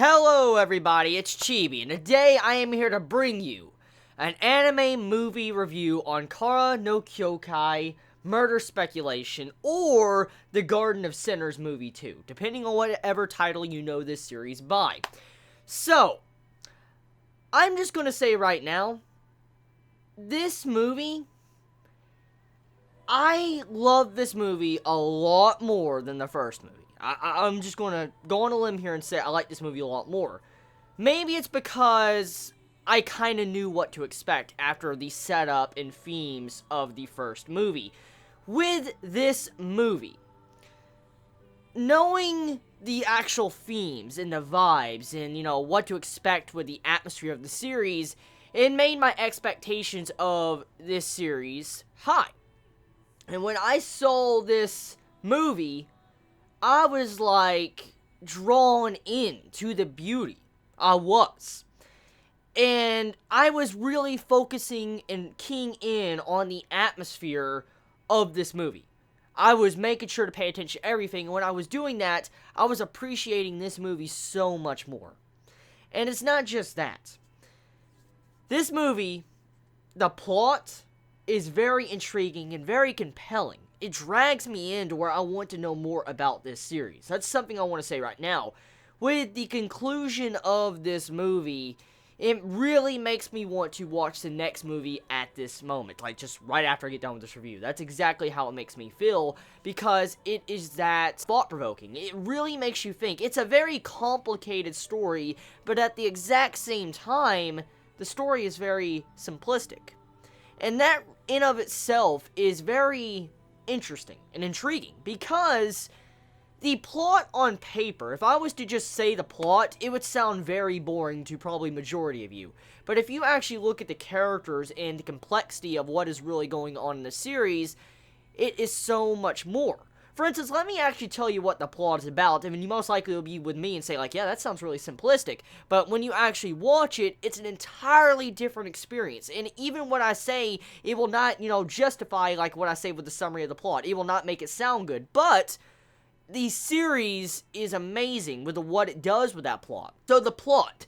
Hello everybody, it's Chibi, and today I am here to bring you an anime movie review on Kara no Kyoukai, Murder Speculation, or The Garden of Sinners Movie 2, depending on whatever title you know this series by. So, I'm just gonna say right now, this movie, I love this movie a lot more than the first movie. I'm just going to go on a limb here and say I like this movie a lot more. Maybe it's because I kind of knew what to expect after the setup and themes of the first movie. With this movie, knowing the actual themes and the vibes and, what to expect with the atmosphere of the series, it made my expectations of this series high. And when I saw this movie, I was, drawn into the beauty. I was. And I was really focusing and keying in on the atmosphere of this movie. I was making sure to pay attention to everything, and when I was doing that, I was appreciating this movie so much more. And it's not just that. This movie, the plot is very intriguing and very compelling. It drags me into where I want to know more about this series. That's something I want to say right now. With the conclusion of this movie, it really makes me want to watch the next movie at this moment. Just right after I get done with this review. That's exactly how it makes me feel, because it is that thought-provoking. It really makes you think. It's a very complicated story, but at the exact same time, the story is very simplistic. And that, in of itself, is very interesting and intriguing, because the plot on paper, if I was to just say the plot, it would sound very boring to probably majority of you. But if you actually look at the characters and the complexity of what is really going on in the series, it is so much more. For instance, let me actually tell you what the plot is about. I mean, you most likely will be with me and say, yeah, that sounds really simplistic. But when you actually watch it, it's an entirely different experience. And even when I say, it will not, justify, what I say with the summary of the plot. It will not make it sound good. But the series is amazing with what it does with that plot. So the plot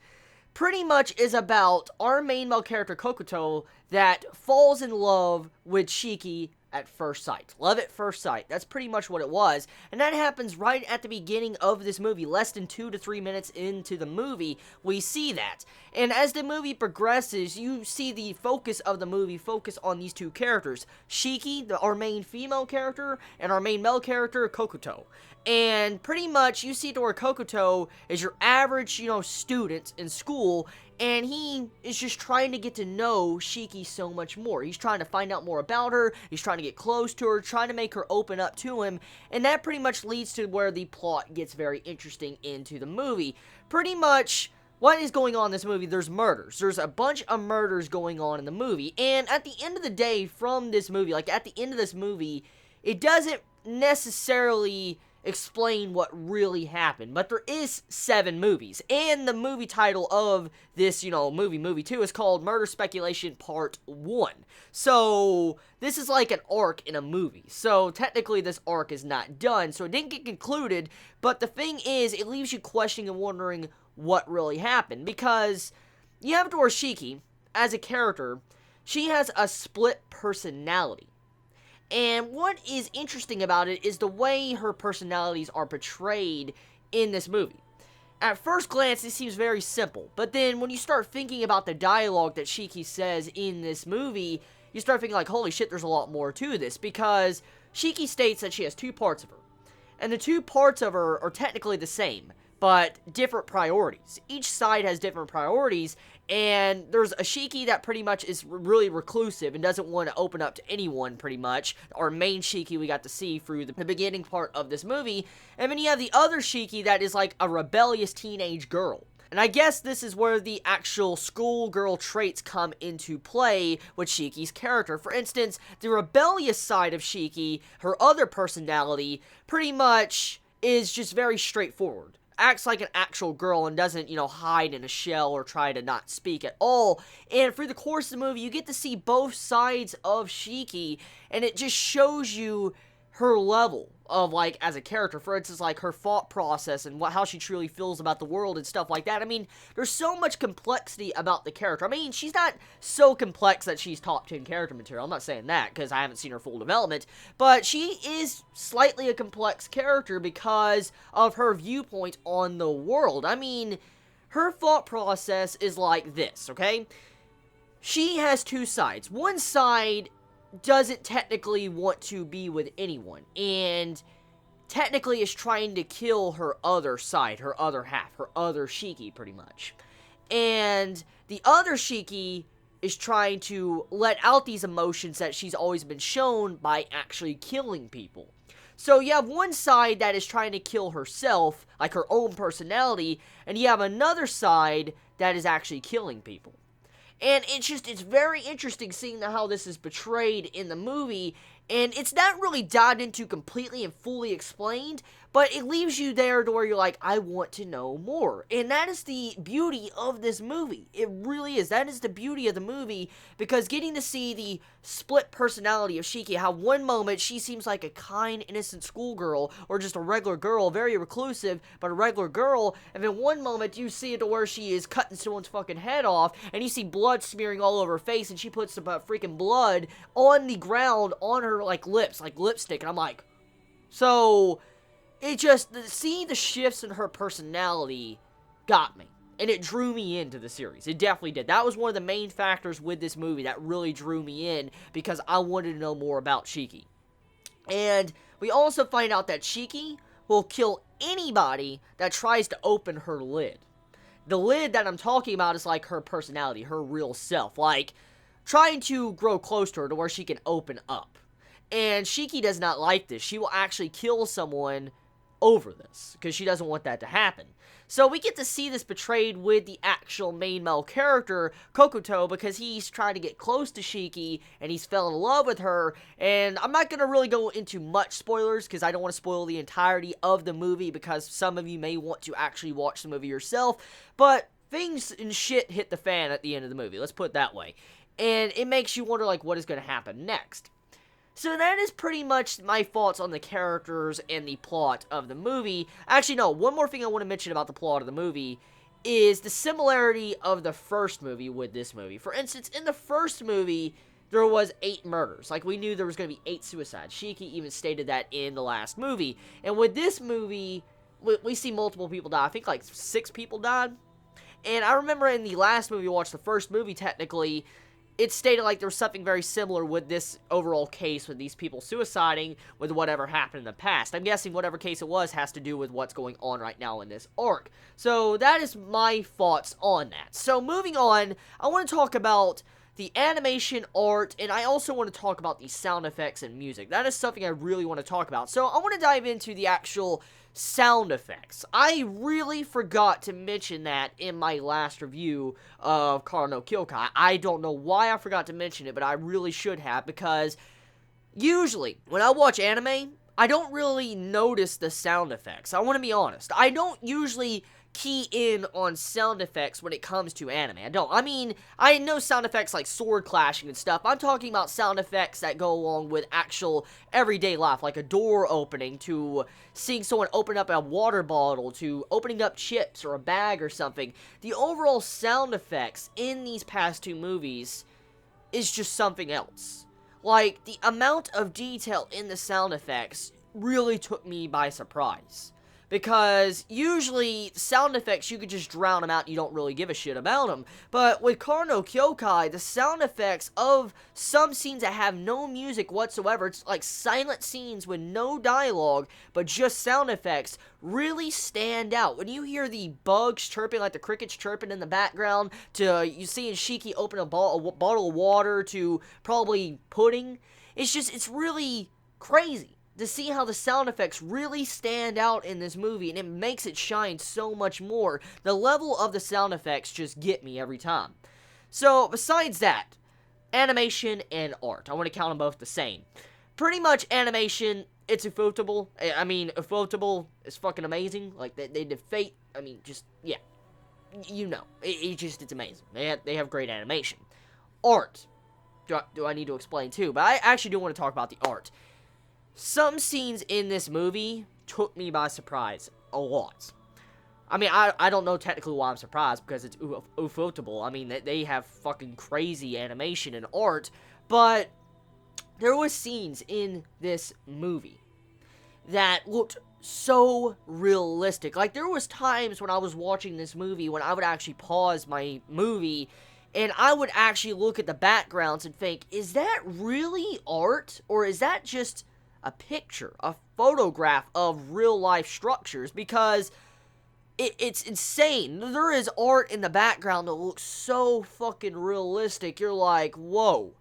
pretty much is about our main male character, Kokoto, that falls in love with Shiki at first sight. Love at first sight. That's pretty much what it was. And that happens right at the beginning of this movie. Less than 2 to 3 minutes into the movie, we see that. And as the movie progresses, you see the focus of the movie focus on these two characters. Shiki, our main female character, and our main male character, Kokoto. And pretty much, you see to where Kokoto is your average, student in school, and he is just trying to get to know Shiki so much more. He's trying to find out more about her, he's trying to get close to her, trying to make her open up to him, and that pretty much leads to where the plot gets very interesting into the movie. Pretty much, what is going on in this movie? There's murders. There's a bunch of murders going on in the movie, and at the end of the day, from this movie, at the end of this movie, it doesn't necessarily explain what really happened, but there is 7 movies, and the movie title of this, movie 2 is called Murder Speculation Part 1, so this is like an arc in a movie, so technically this arc is not done, so it didn't get concluded, but the thing is, it leaves you questioning and wondering what really happened, because you have Shiki, as a character, she has a split personality. And what is interesting about it is the way her personalities are portrayed in this movie. At first glance, it seems very simple, but then when you start thinking about the dialogue that Shiki says in this movie, you start thinking holy shit, there's a lot more to this, because Shiki states that she has 2 parts of her. And the 2 parts of her are technically the same, but different priorities. Each side has different priorities, and there's a Shiki that pretty much is really reclusive and doesn't want to open up to anyone, pretty much. Our main Shiki we got to see through the beginning part of this movie. And then you have the other Shiki that is a rebellious teenage girl. And I guess this is where the actual schoolgirl traits come into play with Shiki's character. For instance, the rebellious side of Shiki, her other personality, pretty much is just very straightforward. Acts like an actual girl and doesn't, hide in a shell or try to not speak at all. And through the course of the movie, you get to see both sides of Shiki, and it just shows you her level of, like, as a character. For instance, like, her thought process and how she truly feels about the world and stuff like that. I mean, there's so much complexity about the character. I mean, she's not so complex that she's top 10 character material. I'm not saying that, because I haven't seen her full development, but she is slightly a complex character because of her viewpoint on the world. I mean, her thought process is like this, okay? She has two sides. One side doesn't technically want to be with anyone, and technically is trying to kill her other side, her other half, her other Shiki, pretty much. And the other Shiki is trying to let out these emotions that she's always been shown by actually killing people. So you have one side that is trying to kill herself, like her own personality, and you have another side that is actually killing people. And it's very interesting seeing how this is portrayed in the movie, and it's not really dived into completely and fully explained, but it leaves you there to where you're like, I want to know more. And that is the beauty of this movie. It really is. That is the beauty of the movie, because getting to see the split personality of Shiki, how one moment she seems like a kind, innocent schoolgirl, or just a regular girl, very reclusive, but a regular girl, and then one moment you see it to where she is cutting someone's fucking head off, and you see blood smearing all over her face, and she puts some freaking blood on the ground, on her, like, lips, like lipstick, and I'm like, so, it just, seeing the shifts in her personality got me. And it drew me into the series. It definitely did. That was one of the main factors with this movie that really drew me in, because I wanted to know more about Shiki. And we also find out that Shiki will kill anybody that tries to open her lid. The lid that I'm talking about is like her personality, her real self. Like, trying to grow close to her to where she can open up. And Shiki does not like this. She will actually kill someone over this, because she doesn't want that to happen. So we get to see this portrayed with the actual main male character, Kokuto, because he's trying to get close to Shiki, and he's fell in love with her, and I'm not going to really go into much spoilers, because I don't want to spoil the entirety of the movie, because some of you may want to actually watch the movie yourself, but things and shit hit the fan at the end of the movie, let's put it that way, and it makes you wonder, like, what is going to happen next. So that is pretty much my thoughts on the characters and the plot of the movie. Actually, no, one more thing I want to mention about the plot of the movie is the similarity of the first movie with this movie. For instance, in the first movie, there was 8 murders. Like, we knew there was going to be 8 suicides. Shiki even stated that in the last movie. And with this movie, we see multiple people die. I think, like, 6 people died. And I remember in the last movie, we watched the first movie, technically, it stated like there was something very similar with this overall case with these people suiciding with whatever happened in the past. I'm guessing whatever case it was has to do with what's going on right now in this arc. So that is my thoughts on that. So moving on, I want to talk about the animation, art, and I also want to talk about the sound effects and music. That is something I really want to talk about. So I want to dive into the actual sound effects. I really forgot to mention that in my last review of空の境界. I don't know why I forgot to mention it, but I really should have, because usually when I watch anime, I don't really notice the sound effects. I want to be honest. I don't usually key in on sound effects when it comes to anime. I don't. I mean, I know sound effects like sword clashing and stuff. I'm talking about sound effects that go along with actual everyday life, like a door opening, to seeing someone open up a water bottle, to opening up chips or a bag or something. The overall sound effects in these past 2 movies is just something else. Like, the amount of detail in the sound effects really took me by surprise. Because usually, sound effects, you could just drown them out and you don't really give a shit about them. But with Kar no Kyokai, the sound effects of some scenes that have no music whatsoever, it's like silent scenes with no dialogue, but just sound effects, really stand out. When you hear the bugs chirping, like the crickets chirping in the background, to you seeing Shiki open a bottle of water, to probably pudding, it's really crazy to see how the sound effects really stand out in this movie, and it makes it shine so much more. The level of the sound effects just get me every time. So, besides that, animation and art. I want to count them both the same. Pretty much animation, it's ufotable. I mean, ufotable is fucking amazing. Like, they did Fate. I mean, just, yeah. You know. It's amazing. They have great animation. Art. Do I need to explain too? But I actually do want to talk about the art. some scenes in this movie took me by surprise a lot. I mean, I don't know technically why I'm surprised, because it's ufotable. I mean, they have fucking crazy animation and art, but there were scenes in this movie that looked so realistic. Like, there was times when I was watching this movie when I would actually pause my movie and I would actually look at the backgrounds and think, is that really art? Or is that just a picture, a photograph of real life structures? Because it's insane. There is art in the background that looks so fucking realistic. You're like, whoa.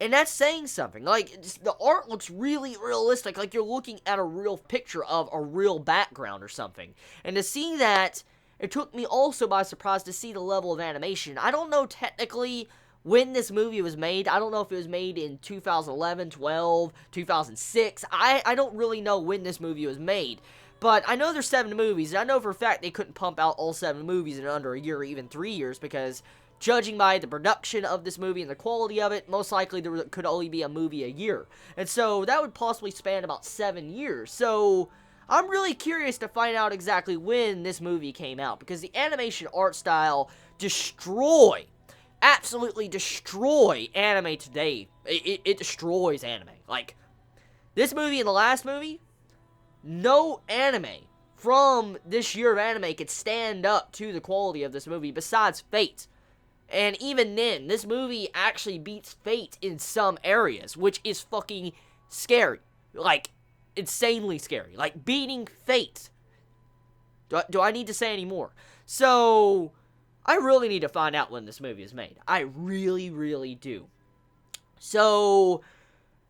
And that's saying something. Like, the art looks really realistic. Like, you're looking at a real picture of a real background or something. And to see that, it took me also by surprise to see the level of animation. I don't know technically when this movie was made. I don't know if it was made in 2011, 12, 2006. I don't really know when this movie was made. But I know there's 7 movies, and I know for a fact they couldn't pump out all 7 movies in under a year or even 3 years, because judging by the production of this movie and the quality of it, most likely there could only be a movie a year. And so that would possibly span about 7 years. So I'm really curious to find out exactly when this movie came out, because the animation art style absolutely destroy anime today. It destroys anime. Like, this movie and the last movie, no anime from this year of anime could stand up to the quality of this movie besides Fate. And even then, this movie actually beats Fate in some areas, which is fucking scary. Like, insanely scary. Like, beating Fate. Do I need to say any more? So, I really need to find out when this movie is made. I really, really do. So,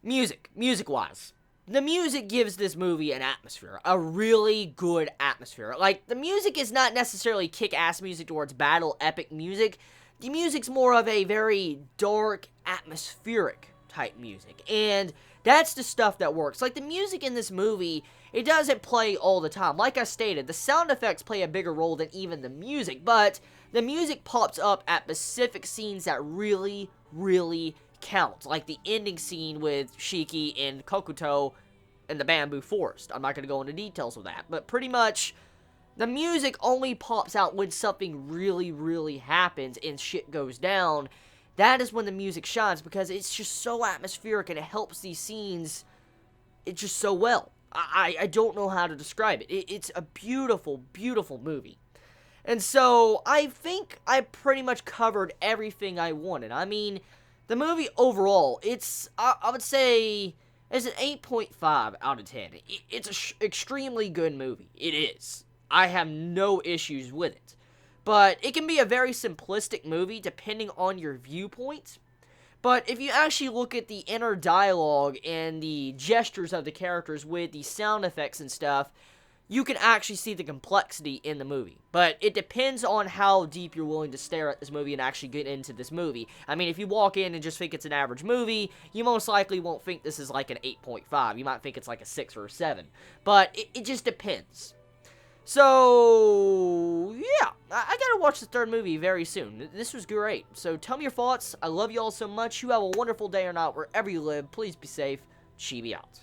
music-wise. The music gives this movie an atmosphere, a really good atmosphere. Like, the music is not necessarily kick-ass music towards battle epic music. The music's more of a very dark, atmospheric type music, and that's the stuff that works. Like, the music in this movie, it doesn't play all the time. Like I stated, the sound effects play a bigger role than even the music, but the music pops up at specific scenes that really, really count, like the ending scene with Shiki and Kokuto in the bamboo forest. I'm not going to go into details of that, but pretty much the music only pops out when something really, really happens and shit goes down. That is when the music shines, because it's just so atmospheric and it helps these scenes just so well. I don't know how to describe it. It's a beautiful, beautiful movie. And so, I think I pretty much covered everything I wanted. I mean, the movie overall, I would say, it's an 8.5 out of 10. It's an extremely good movie. It is. I have no issues with it. But it can be a very simplistic movie depending on your viewpoint. But if you actually look at the inner dialogue and the gestures of the characters with the sound effects and stuff, you can actually see the complexity in the movie. But it depends on how deep you're willing to stare at this movie and actually get into this movie. I mean, if you walk in and just think it's an average movie, you most likely won't think this is like an 8.5. You might think it's like a 6 or a 7. But it just depends. So, yeah, I gotta watch the 3rd movie very soon. This was great. So tell me your thoughts. I love you all so much. You have a wonderful day or night wherever you live. Please be safe. Chibi out.